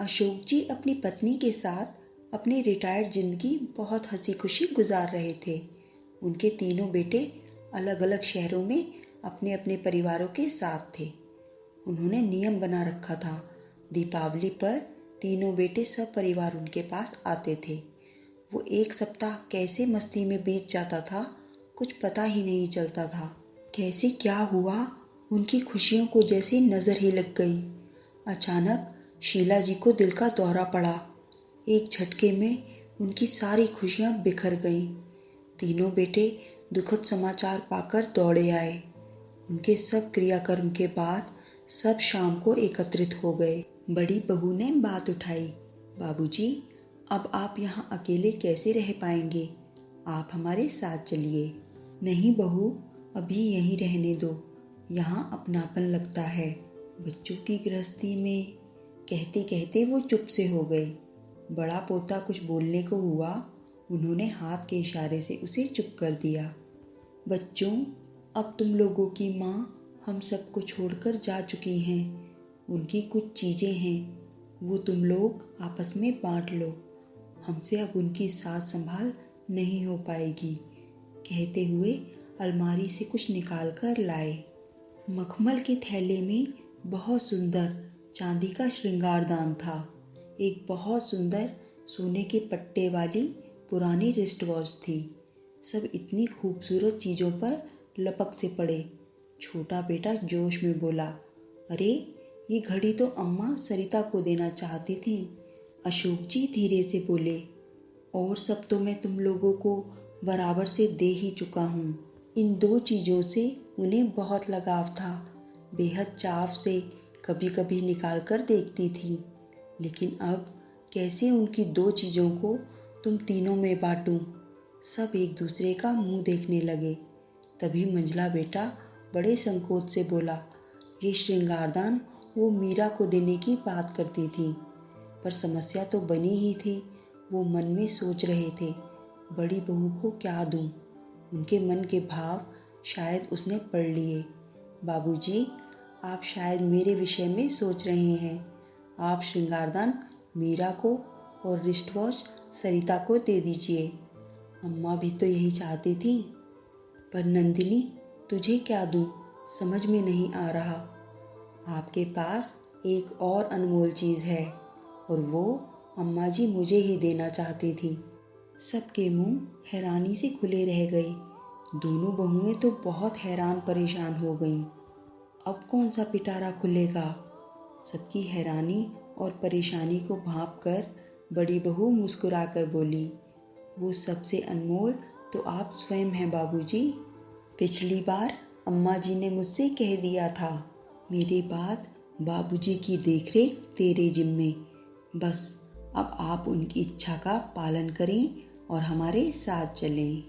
अशोक जी अपनी पत्नी के साथ अपनी रिटायर्ड जिंदगी बहुत हंसी खुशी गुजार रहे थे। उनके तीनों बेटे अलग अलग शहरों में अपने अपने परिवारों के साथ थे। उन्होंने नियम बना रखा था, दीपावली पर तीनों बेटे सब परिवार उनके पास आते थे। वो एक सप्ताह कैसे मस्ती में बीत जाता था, कुछ पता ही नहीं चलता था। कैसे क्या हुआ, उनकी खुशियों को जैसे नज़र ही लग गई। अचानक शीला जी को दिल का दौरा पड़ा। एक झटके में उनकी सारी खुशियां बिखर गईं। तीनों बेटे दुखद समाचार पाकर दौड़े आए। उनके सब क्रियाकर्म के बाद सब शाम को एकत्रित हो गए। बड़ी बहू ने बात उठाई, बाबूजी, अब आप यहाँ अकेले कैसे रह पाएंगे? आप हमारे साथ चलिए। नहीं बहू, अभी यहीं रहने दो, यहाँ अपनापन लगता है। बच्चों की गृहस्थी में, कहते कहते वो चुप से हो गए। बड़ा पोता कुछ बोलने को हुआ, उन्होंने हाथ के इशारे से उसे चुप कर दिया। बच्चों, अब तुम लोगों की माँ हम सबको छोड़कर जा चुकी हैं। उनकी कुछ चीज़ें हैं, वो तुम लोग आपस में बांट लो। हमसे अब उनकी साथ संभाल नहीं हो पाएगी। कहते हुए अलमारी से कुछ निकाल कर लाए। मखमल के थैले में बहुत सुंदर चांदी का श्रृंगारदान था। एक बहुत सुंदर सोने के पट्टे वाली पुरानी रिस्ट वॉच थी। सब इतनी खूबसूरत चीज़ों पर लपक से पड़े। छोटा बेटा जोश में बोला, अरे ये घड़ी तो अम्मा सरिता को देना चाहती थी। अशोक जी धीरे से बोले, और सब तो मैं तुम लोगों को बराबर से दे ही चुका हूँ। इन दो चीज़ों से उन्हें बहुत लगाव था। बेहद चाव से कभी कभी निकाल कर देखती थी, लेकिन अब कैसे उनकी दो चीज़ों को तुम तीनों में बांटूं? सब एक दूसरे का मुंह देखने लगे। तभी मंझला बेटा बड़े संकोच से बोला, ये श्रृंगारदान वो मीरा को देने की बात करती थी। पर समस्या तो बनी ही थी। वो मन में सोच रहे थे, बड़ी बहू को क्या दूं? उनके मन के भाव शायद उसने पढ़ लिए। बाबूजी, आप शायद मेरे विषय में सोच रहे हैं। आप श्रृंगारदान मीरा को और रिस्ट वॉच सरिता को दे दीजिए। अम्मा भी तो यही चाहती थी। पर नंदिनी, तुझे क्या दूं, समझ में नहीं आ रहा। आपके पास एक और अनमोल चीज़ है, और वो अम्मा जी मुझे ही देना चाहती थी। सबके मुंह हैरानी से खुले रह गए। दोनों बहुएं तो बहुत हैरान परेशान हो गईं। अब कौन सा पिटारा खुलेगा? सबकी हैरानी और परेशानी को भांप कर बड़ी बहू मुस्कुराकर बोली, वो सबसे अनमोल तो आप स्वयं हैं बाबूजी। पिछली बार अम्मा जी ने मुझसे कह दिया था, मेरी बात बाबूजी की देखरेख तेरे जिम्मे। बस अब आप उनकी इच्छा का पालन करें और हमारे साथ चलें।